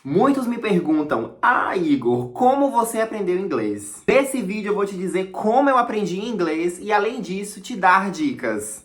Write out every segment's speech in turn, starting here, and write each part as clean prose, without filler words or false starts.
Muitos me perguntam, Igor, como você aprendeu inglês? Nesse vídeo eu vou te dizer como eu aprendi inglês e, além disso, te dar dicas.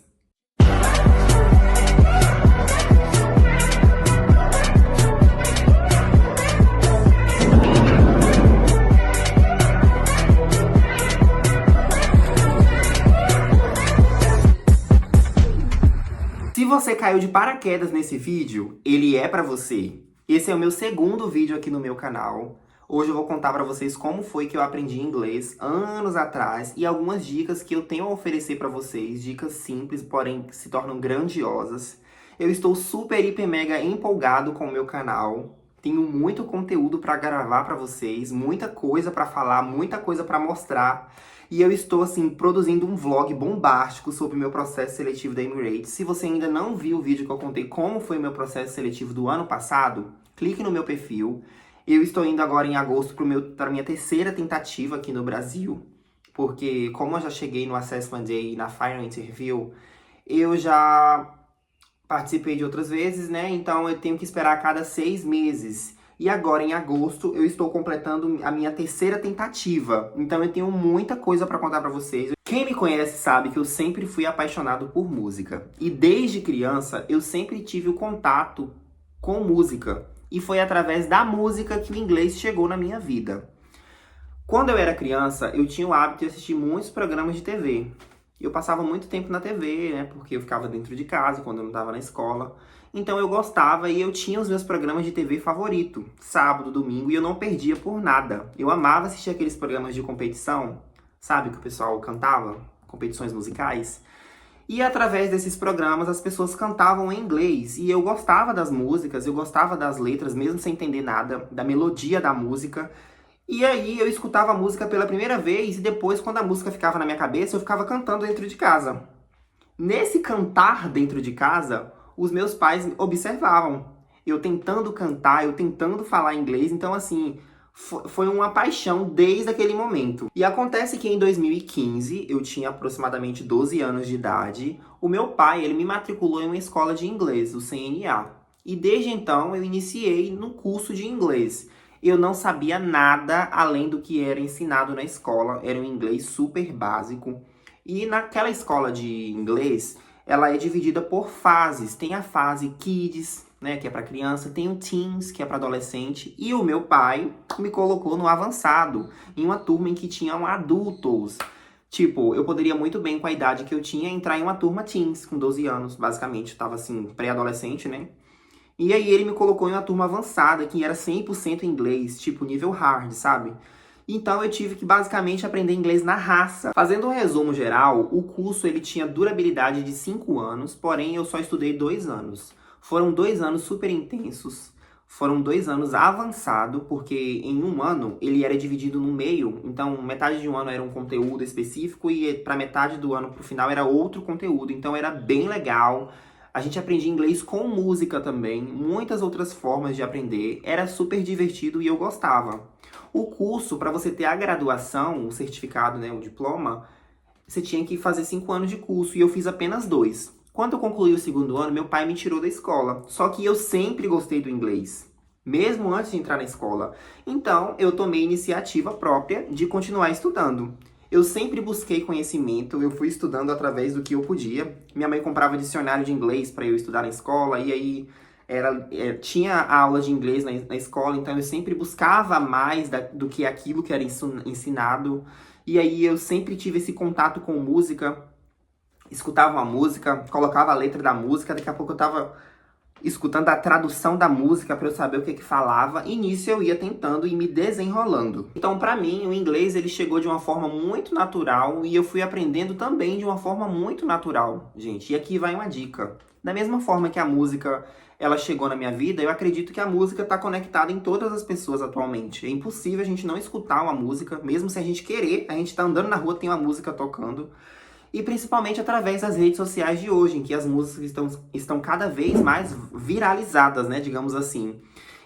Se você caiu de paraquedas nesse vídeo, ele é pra você. Esse é o meu segundo vídeo aqui no meu canal. Hoje eu vou contar pra vocês como foi que eu aprendi inglês anos atrás e algumas dicas que eu tenho a oferecer pra vocês, dicas simples, porém que se tornam grandiosas. Eu estou super, hiper, mega empolgado com o meu canal. Tenho muito conteúdo pra gravar pra vocês, muita coisa pra falar, muita coisa pra mostrar. E eu estou, assim, produzindo um vlog bombástico sobre o meu processo seletivo da Emirates. Se você ainda não viu o vídeo que eu contei como foi o meu processo seletivo do ano passado, clique no meu perfil. Eu estou indo agora em agosto para a minha terceira tentativa aqui no Brasil. Porque como eu já cheguei no Assessment Day e na Final Interview, eu já participei de outras vezes, né? Então eu tenho que esperar a cada 6 meses. E agora, em agosto, eu estou completando a minha terceira tentativa. Então eu tenho muita coisa para contar para vocês. Quem me conhece sabe que eu sempre fui apaixonado por música. E desde criança, eu sempre tive o contato com música. E foi através da música que o inglês chegou na minha vida. Quando eu era criança, eu tinha o hábito de assistir muitos programas de TV. Eu passava muito tempo na TV, né? Porque eu ficava dentro de casa quando eu não estava na escola. Então eu gostava e eu tinha os meus programas de TV favorito, sábado, domingo, e eu não perdia por nada. Eu amava assistir aqueles programas de competição, sabe, que o pessoal cantava, competições musicais. E através desses programas as pessoas cantavam em inglês, e eu gostava das músicas, eu gostava das letras, mesmo sem entender nada, da melodia da música. E aí eu escutava a música pela primeira vez, e depois, quando a música ficava na minha cabeça, eu ficava cantando dentro de casa. Nesse cantar dentro de casa, os meus pais observavam. Eu tentando cantar, eu tentando falar inglês. Então, assim, foi uma paixão desde aquele momento. E acontece que em 2015, eu tinha aproximadamente 12 anos de idade. O meu pai, ele me matriculou em uma escola de inglês, o CNA. E desde então, eu iniciei no curso de inglês. Eu não sabia nada além do que era ensinado na escola. Era um inglês super básico. E naquela escola de inglês, ela é dividida por fases. Tem a fase Kids, né, que é para criança, tem o Teens, que é para adolescente, e o meu pai me colocou no avançado, em uma turma em que tinham adultos. Tipo, eu poderia muito bem, com a idade que eu tinha, entrar em uma turma Teens, com 12 anos, basicamente. Eu tava, assim, pré-adolescente, né? E aí ele me colocou em uma turma avançada, que era 100% inglês, tipo nível hard, sabe? Então eu tive que basicamente aprender inglês na raça. Fazendo um resumo geral, o curso ele tinha durabilidade de 5 anos, porém eu só estudei 2 anos. Foram 2 anos super intensos, foram 2 anos avançado, porque em um ano ele era dividido no meio, então metade de um ano era um conteúdo específico e para metade do ano pro final era outro conteúdo, então era bem legal. A gente aprendia inglês com música também, muitas outras formas de aprender, era super divertido e eu gostava. O curso, para você ter a graduação, o certificado, né, o diploma, você tinha que fazer 5 anos de curso e eu fiz apenas 2. Quando eu concluí o segundo ano, meu pai me tirou da escola. Só que eu sempre gostei do inglês, mesmo antes de entrar na escola. Então, eu tomei iniciativa própria de continuar estudando. Eu sempre busquei conhecimento, eu fui estudando através do que eu podia. Minha mãe comprava dicionário de inglês para eu estudar na escola, e aí tinha aula de inglês na escola, então eu sempre buscava mais do que aquilo que era ensinado. E aí eu sempre tive esse contato com música, escutava uma música, colocava a letra da música, daqui a pouco eu tava escutando a tradução da música para eu saber o que falava, e nisso eu ia tentando e me desenrolando. Então, para mim, o inglês ele chegou de uma forma muito natural e eu fui aprendendo também de uma forma muito natural, gente. E aqui vai uma dica. Da mesma forma que a música ela chegou na minha vida, eu acredito que a música está conectada em todas as pessoas atualmente. É impossível a gente não escutar uma música, mesmo se a gente querer, a gente tá andando na rua, tem uma música tocando. E principalmente através das redes sociais de hoje, em que as músicas estão cada vez mais viralizadas, né, digamos assim.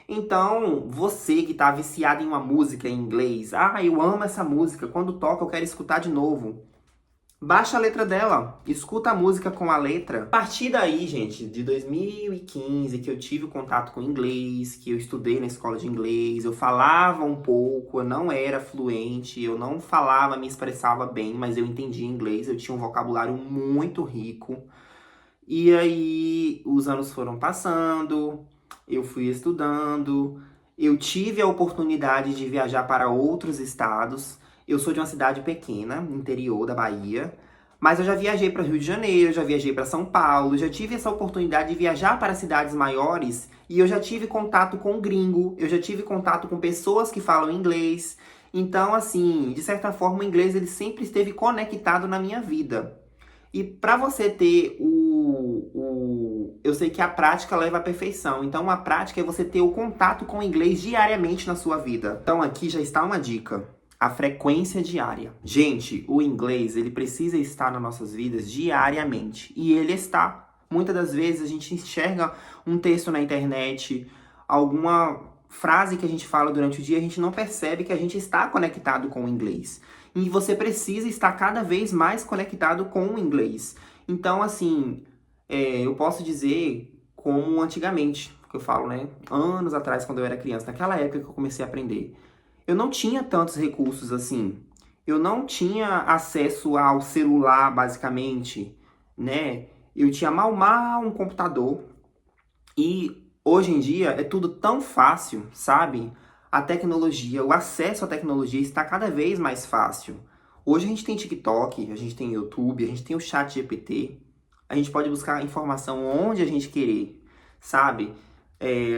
Então, você que tá viciado em uma música em inglês, eu amo essa música, quando toca eu quero escutar de novo. Baixa a letra dela, escuta a música com a letra. A partir daí, gente, de 2015, que eu tive o contato com inglês, que eu estudei na escola de inglês, eu falava um pouco, eu não era fluente, eu não falava, me expressava bem, mas eu entendia inglês, eu tinha um vocabulário muito rico. E aí, os anos foram passando, eu fui estudando, eu tive a oportunidade de viajar para outros estados. Eu sou de uma cidade pequena, interior da Bahia, mas eu já viajei para o Rio de Janeiro, já viajei para São Paulo, já tive essa oportunidade de viajar para cidades maiores e eu já tive contato com gringo, eu já tive contato com pessoas que falam inglês. Então, assim, de certa forma, o inglês ele sempre esteve conectado na minha vida. E para você ter eu sei que a prática leva à perfeição. Então, a prática é você ter o contato com o inglês diariamente na sua vida. Então, aqui já está uma dica. A frequência diária. Gente, o inglês, ele precisa estar nas nossas vidas diariamente. E ele está. Muitas das vezes a gente enxerga um texto na internet, alguma frase que a gente fala durante o dia, a gente não percebe que a gente está conectado com o inglês. E você precisa estar cada vez mais conectado com o inglês. Então, assim, eu posso dizer como antigamente, que eu falo, né? Anos atrás, quando eu era criança, naquela época que eu comecei a aprender. Eu não tinha tantos recursos assim. Eu não tinha acesso ao celular, basicamente, né? Eu tinha mal um computador. E hoje em dia é tudo tão fácil, sabe? A tecnologia, o acesso à tecnologia está cada vez mais fácil. Hoje a gente tem TikTok, a gente tem YouTube, a gente tem o Chat GPT. A gente pode buscar informação onde a gente querer, sabe?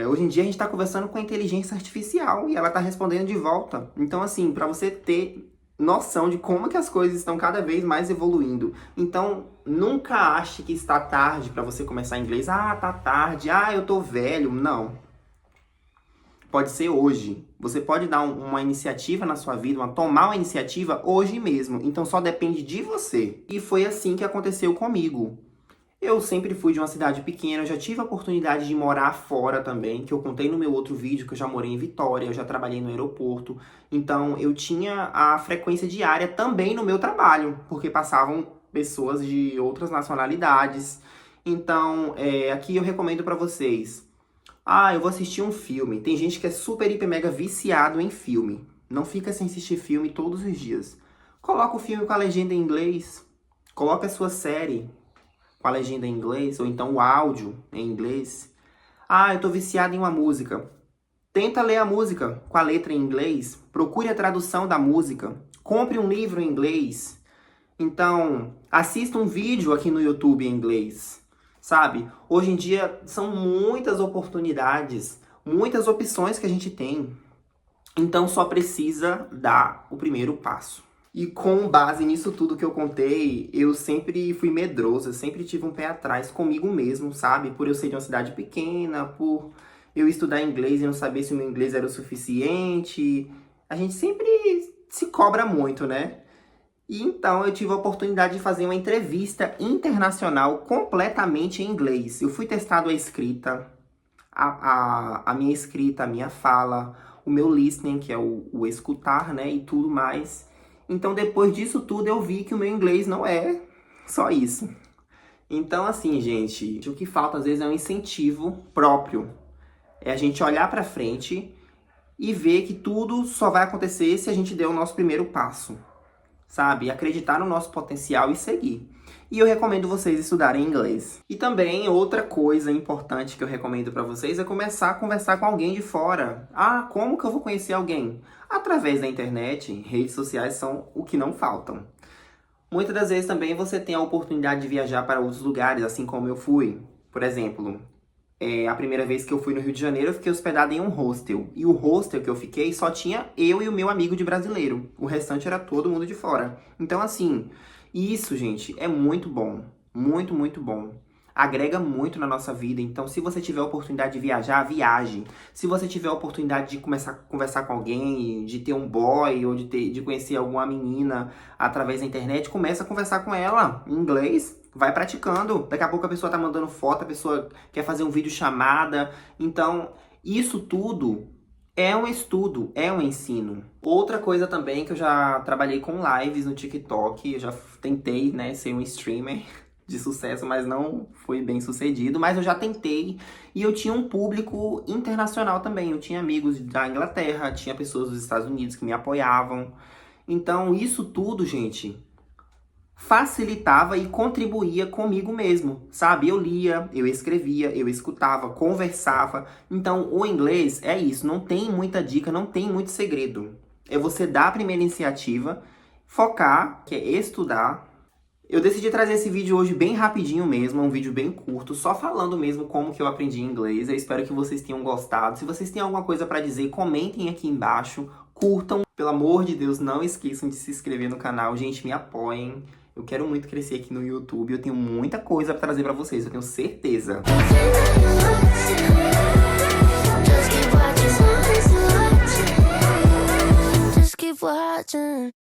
Hoje em dia a gente está conversando com a inteligência artificial e ela está respondendo de volta. Então, assim, para você ter noção de como que as coisas estão cada vez mais evoluindo. Então, nunca ache que está tarde para você começar inglês. Ah, tá tarde. Ah, eu tô velho. Não. Pode ser hoje. Você pode dar uma iniciativa na sua vida, tomar uma iniciativa hoje mesmo. Então, só depende de você. E foi assim que aconteceu comigo. Eu sempre fui de uma cidade pequena, eu já tive a oportunidade de morar fora também, que eu contei no meu outro vídeo, que eu já morei em Vitória, eu já trabalhei no aeroporto. Então, eu tinha a frequência diária também no meu trabalho, porque passavam pessoas de outras nacionalidades. Então, aqui eu recomendo pra vocês. Ah, eu vou assistir um filme. Tem gente que é super, hiper, mega viciado em filme. Não fica sem assistir filme todos os dias. Coloca o filme com a legenda em inglês. Coloca a sua série com a legenda em inglês, ou então o áudio em inglês. Ah, eu tô viciado em uma música. Tenta ler a música com a letra em inglês. Procure a tradução da música. Compre um livro em inglês. Então, assista um vídeo aqui no YouTube em inglês. Sabe? Hoje em dia são muitas oportunidades, muitas opções que a gente tem. Então, só precisa dar o primeiro passo. E com base nisso tudo que eu contei, eu sempre fui medroso, eu sempre tive um pé atrás comigo mesmo, sabe? Por eu ser de uma cidade pequena, por eu estudar inglês e não saber se o meu inglês era o suficiente. A gente sempre se cobra muito, né? E então eu tive a oportunidade de fazer uma entrevista internacional completamente em inglês. Eu fui testado a escrita, a minha escrita, a minha fala, o meu listening, que é o escutar, né? E tudo mais. Então, depois disso tudo, eu vi que o meu inglês não é só isso. Então, assim, gente, o que falta às vezes é um incentivo próprio. É a gente olhar pra frente e ver que tudo só vai acontecer se a gente der o nosso primeiro passo, sabe? Acreditar no nosso potencial e seguir. E eu recomendo vocês estudarem inglês. E também outra coisa importante que eu recomendo para vocês é começar a conversar com alguém de fora. Ah, como que eu vou conhecer alguém? Através da internet, redes sociais são o que não faltam. Muitas das vezes também você tem a oportunidade de viajar para outros lugares, assim como eu fui. Por exemplo, a primeira vez que eu fui no Rio de Janeiro, eu fiquei hospedado em um hostel. E o hostel que eu fiquei só tinha eu e o meu amigo de brasileiro. O restante era todo mundo de fora. Então, assim, isso, gente, é muito bom. Muito, muito bom. Agrega muito na nossa vida. Então, se você tiver a oportunidade de viajar, viaje. Se você tiver a oportunidade de começar a conversar com alguém, de ter um boy ou de conhecer alguma menina através da internet, começa a conversar com ela em inglês. Vai praticando. Daqui a pouco a pessoa tá mandando foto, a pessoa quer fazer um vídeo chamada. Então, isso tudo É um estudo, é um ensino. Outra coisa também que eu já trabalhei com lives no TikTok, eu já tentei, né, ser um streamer de sucesso, mas não foi bem sucedido. Mas eu já tentei e eu tinha um público internacional também. Eu tinha amigos da Inglaterra, tinha pessoas dos Estados Unidos que me apoiavam. Então isso tudo, gente, facilitava e contribuía comigo mesmo, sabe? Eu lia, eu escrevia, eu escutava, conversava. Então, o inglês é isso, não tem muita dica, não tem muito segredo. É você dar a primeira iniciativa, focar, que é estudar. Eu decidi trazer esse vídeo hoje bem rapidinho mesmo, é um vídeo bem curto, só falando mesmo como que eu aprendi inglês. Eu espero que vocês tenham gostado. Se vocês têm alguma coisa pra dizer, comentem aqui embaixo, curtam. Pelo amor de Deus, não esqueçam de se inscrever no canal, gente, me apoiem. Eu quero muito crescer aqui no YouTube, eu tenho muita coisa pra trazer pra vocês, eu tenho certeza. Just keep watching.